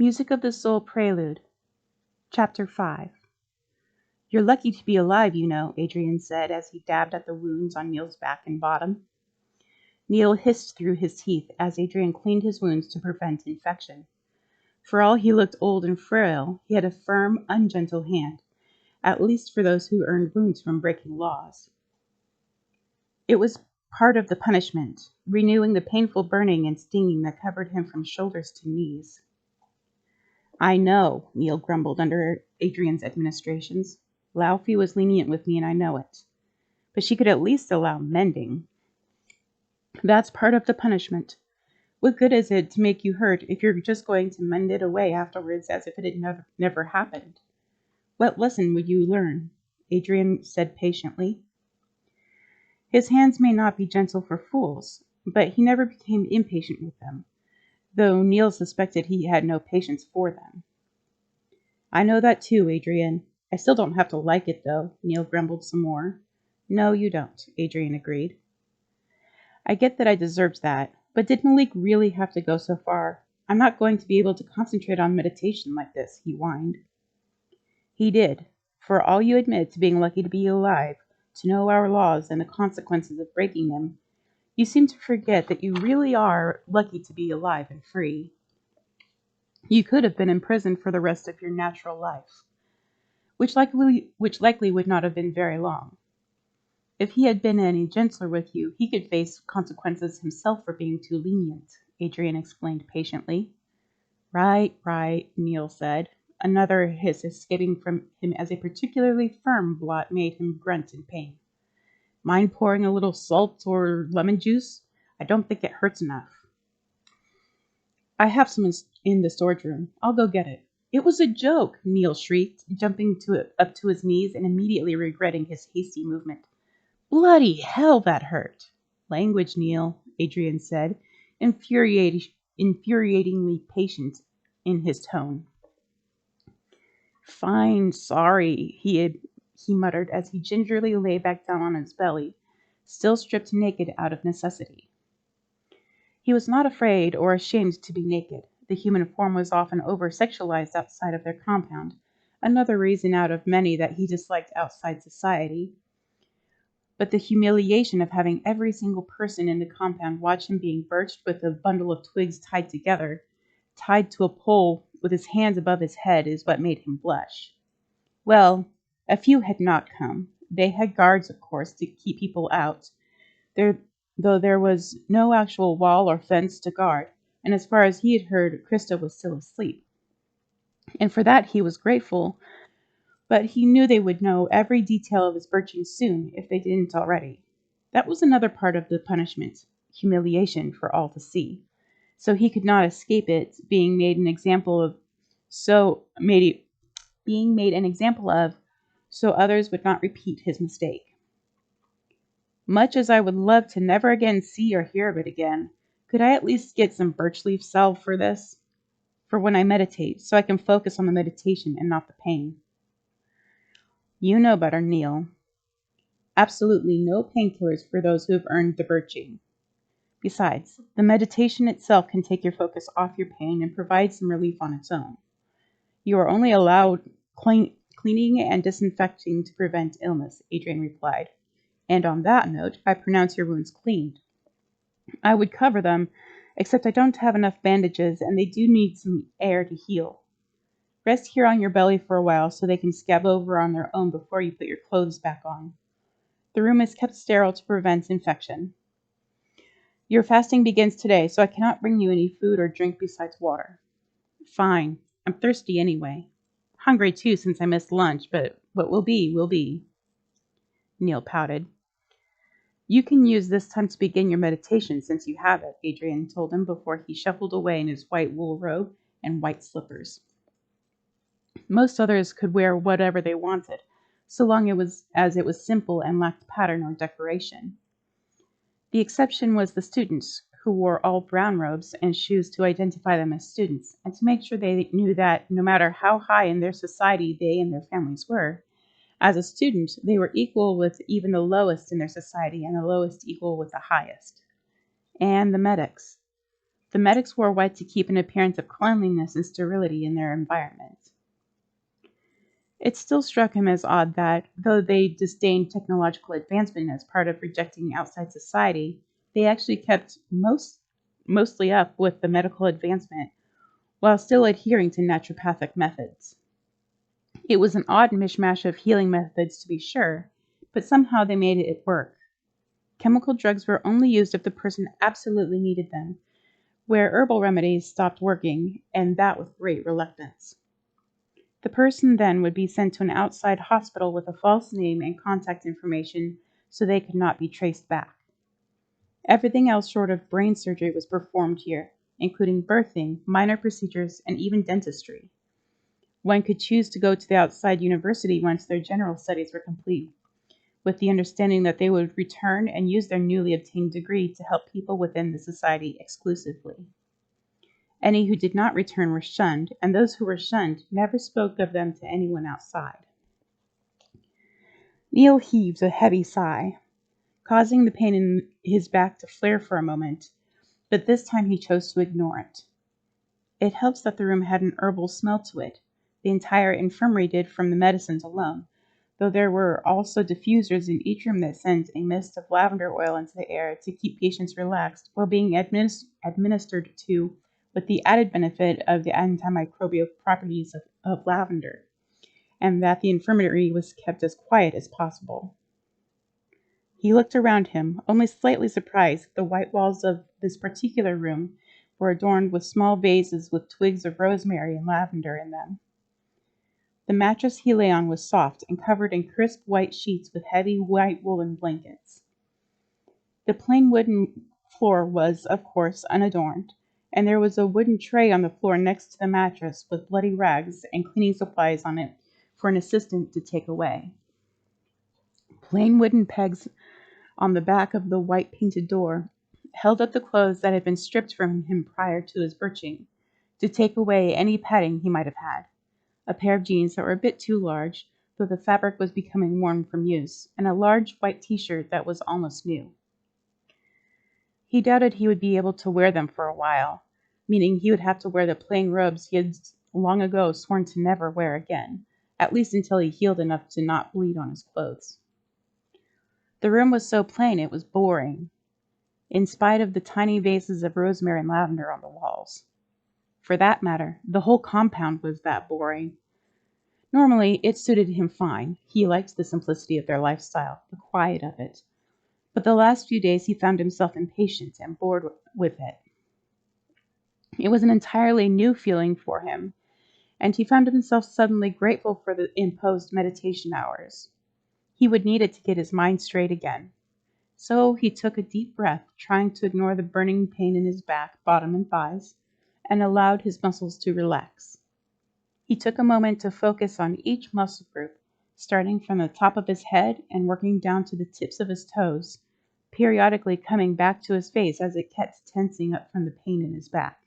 Music of the Soul Prelude, Chapter 5. You're lucky to be alive, you know, Adrian said as he dabbed at the wounds on Neil's back and bottom. Neil hissed through his teeth as Adrian cleaned his wounds to prevent infection. For all he looked old and frail, he had a firm, ungentle hand, at least for those who earned wounds from breaking laws. It was part of the punishment, renewing the painful burning and stinging that covered him from shoulders to knees. I know, Neil grumbled under Adrian's administrations. Laufey was lenient with me and I know it. But she could at least allow mending. That's part of the punishment. What good is it to make you hurt if you're just going to mend it away afterwards as if it had never happened? What lesson would you learn? Adrian said patiently. His hands may not be gentle for fools, but he never became impatient with them, though Neil suspected he had no patience for them. I know that too, Adrian. I still don't have to like it, though, Neil grumbled some more. No, you don't, Adrian agreed. I get that I deserved that, but did Malik really have to go so far? I'm not going to be able to concentrate on meditation like this, he whined. He did. For all you admit to being lucky to be alive, to know our laws and the consequences of breaking them, you seem to forget that you really are lucky to be alive and free. You could have been in prison for the rest of your natural life, which likely would not have been very long. If he had been any gentler with you, he could face consequences himself for being too lenient, Adrian explained patiently. Right, Neil said. Another hiss escaping from him as a particularly firm blot made him grunt in pain. Mind pouring a little salt or lemon juice? I don't think it hurts enough. I have some in the storage room. I'll go get it. It was a joke, Neil shrieked, jumping up to his knees and immediately regretting his hasty movement. Bloody hell, that hurt. Language, Neil, Adrian said, infuriatingly patient in his tone. Fine, sorry, he muttered as he gingerly lay back down on his belly, still stripped naked out of necessity. He was not afraid or ashamed to be naked. The human form was often over-sexualized outside of their compound, another reason out of many that he disliked outside society. But the humiliation of having every single person in the compound watch him being birched with a bundle of twigs tied together, tied to a pole with his hands above his head, is what made him blush. Well, a few had not come. They had guards, of course, to keep people out, though there was no actual wall or fence to guard, and as far as he had heard, Krista was still asleep. And for that he was grateful, but he knew they would know every detail of his birching soon, if they didn't already. That was another part of the punishment, humiliation for all to see. So he could not escape it, being made an example of, so others would not repeat his mistake. Much as I would love to never again see or hear of it again, could I at least get some birch leaf salve for this? For when I meditate, so I can focus on the meditation and not the pain. You know better, Neil. Absolutely no painkillers for those who have earned the birching. Besides, the meditation itself can take your focus off your pain and provide some relief on its own. You are only allowed cleaning and disinfecting to prevent illness, Adrian replied. And on that note, I pronounce your wounds cleaned. I would cover them, except I don't have enough bandages and they do need some air to heal. Rest here on your belly for a while so they can scab over on their own before you put your clothes back on. The room is kept sterile to prevent infection. Your fasting begins today, so I cannot bring you any food or drink besides water. Fine. I'm thirsty anyway. Hungry too since I missed lunch, but what will be, will be. Neil pouted. You can use this time to begin your meditation since you have it, Adrian told him before he shuffled away in his white wool robe and white slippers. Most others could wear whatever they wanted, so long as it was simple and lacked pattern or decoration. The exception was the students, who wore all brown robes and shoes to identify them as students, and to make sure they knew that, no matter how high in their society they and their families were, as a student, they were equal with even the lowest in their society and the lowest equal with the highest. And the medics. The medics wore white to keep an appearance of cleanliness and sterility in their environment. It still struck him as odd that, though they disdained technological advancement as part of rejecting outside society, they actually kept mostly up with the medical advancement while still adhering to naturopathic methods. It was an odd mishmash of healing methods, to be sure, but somehow they made it work. Chemical drugs were only used if the person absolutely needed them, where herbal remedies stopped working, and that with great reluctance. The person then would be sent to an outside hospital with a false name and contact information so they could not be traced back. Everything else short of brain surgery was performed here, including birthing, minor procedures, and even dentistry. One could choose to go to the outside university once their general studies were complete, with the understanding that they would return and use their newly obtained degree to help people within the society exclusively. Any who did not return were shunned, and those who were shunned never spoke of them to anyone outside. Neil heaved a heavy sigh, causing the pain in his back to flare for a moment, but this time he chose to ignore it. It helps that the room had an herbal smell to it. The entire infirmary did from the medicines alone, though there were also diffusers in each room that sent a mist of lavender oil into the air to keep patients relaxed while being administered to, with the added benefit of the antimicrobial properties of lavender, and that the infirmary was kept as quiet as possible. He looked around him, only slightly surprised that the white walls of this particular room were adorned with small vases with twigs of rosemary and lavender in them. The mattress he lay on was soft and covered in crisp white sheets with heavy white woolen blankets. The plain wooden floor was, of course, unadorned, and there was a wooden tray on the floor next to the mattress with bloody rags and cleaning supplies on it for an assistant to take away. Plain wooden pegs on the back of the white painted door held up the clothes that had been stripped from him prior to his birching, to take away any padding he might have had. A pair of jeans that were a bit too large, though the fabric was becoming worn from use, and a large white t-shirt that was almost new. He doubted he would be able to wear them for a while, meaning he would have to wear the plain robes he had long ago sworn to never wear again, at least until he healed enough to not bleed on his clothes. The room was so plain it was boring, in spite of the tiny vases of rosemary and lavender on the walls. For that matter, the whole compound was that boring. Normally, it suited him fine. He liked the simplicity of their lifestyle, the quiet of it. But the last few days he found himself impatient and bored with it. It was an entirely new feeling for him, and he found himself suddenly grateful for the imposed meditation hours. He would need it to get his mind straight again. So he took a deep breath, trying to ignore the burning pain in his back, bottom, and thighs, and allowed his muscles to relax. He took a moment to focus on each muscle group, starting from the top of his head and working down to the tips of his toes, periodically coming back to his face as it kept tensing up from the pain in his back.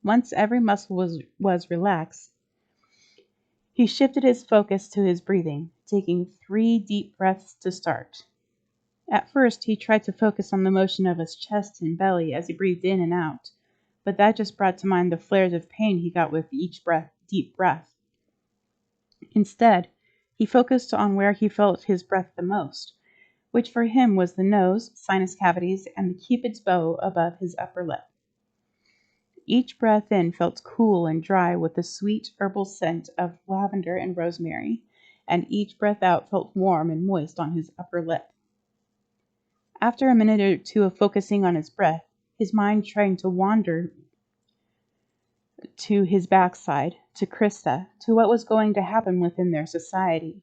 Once every muscle was relaxed, he shifted his focus to his breathing, taking 3 deep breaths to start. At first, he tried to focus on the motion of his chest and belly as he breathed in and out, but that just brought to mind the flares of pain he got with each deep breath. Instead, he focused on where he felt his breath the most, which for him was the nose, sinus cavities, and the cupid's bow above his upper lip. Each breath in felt cool and dry with the sweet herbal scent of lavender and rosemary, and each breath out felt warm and moist on his upper lip. After a minute or two of focusing on his breath, his mind trying to wander to his backside, to Krista, to what was going to happen within their society.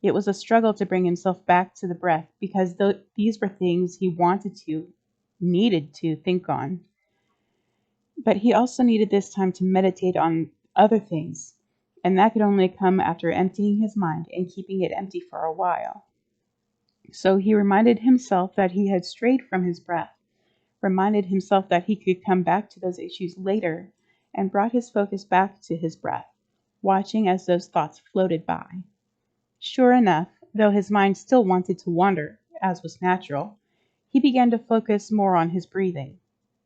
It was a struggle to bring himself back to the breath, because these were things he needed to think on. But he also needed this time to meditate on other things, and that could only come after emptying his mind and keeping it empty for a while. So he reminded himself that he had strayed from his breath, reminded himself that he could come back to those issues later, and brought his focus back to his breath, watching as those thoughts floated by. Sure enough, though his mind still wanted to wander, as was natural, he began to focus more on his breathing.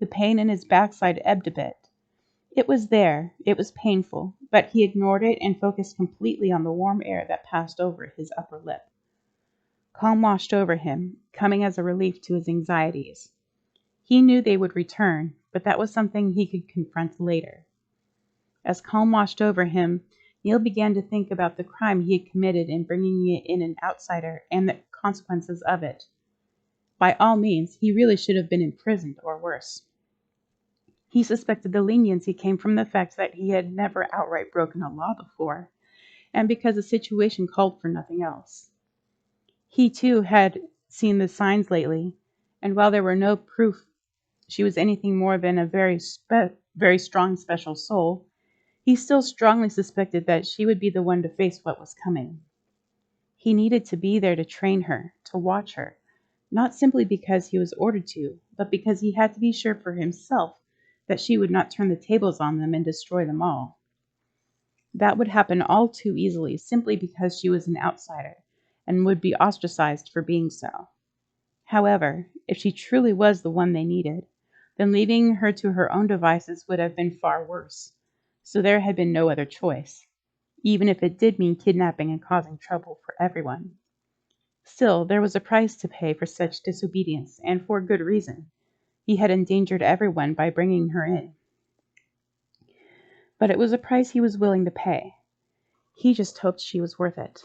The pain in his backside ebbed a bit. It was there, it was painful, but he ignored it and focused completely on the warm air that passed over his upper lip. Calm washed over him, coming as a relief to his anxieties. He knew they would return, but that was something he could confront later. As calm washed over him, Neil began to think about the crime he had committed in bringing in an outsider and the consequences of it. By all means, he really should have been imprisoned or worse. He suspected the leniency came from the fact that he had never outright broken a law before, and because the situation called for nothing else. He, too, had seen the signs lately, and while there were no proof she was anything more than a very strong special soul, he still strongly suspected that she would be the one to face what was coming. He needed to be there to train her, to watch her, not simply because he was ordered to, but because he had to be sure for himself that she would not turn the tables on them and destroy them all. That would happen all too easily simply because she was an outsider and would be ostracized for being so. However, if she truly was the one they needed, then leaving her to her own devices would have been far worse. So there had been no other choice, even if it did mean kidnapping and causing trouble for everyone. Still, there was a price to pay for such disobedience, and for good reason. He had endangered everyone by bringing her in. But it was a price he was willing to pay. He just hoped she was worth it.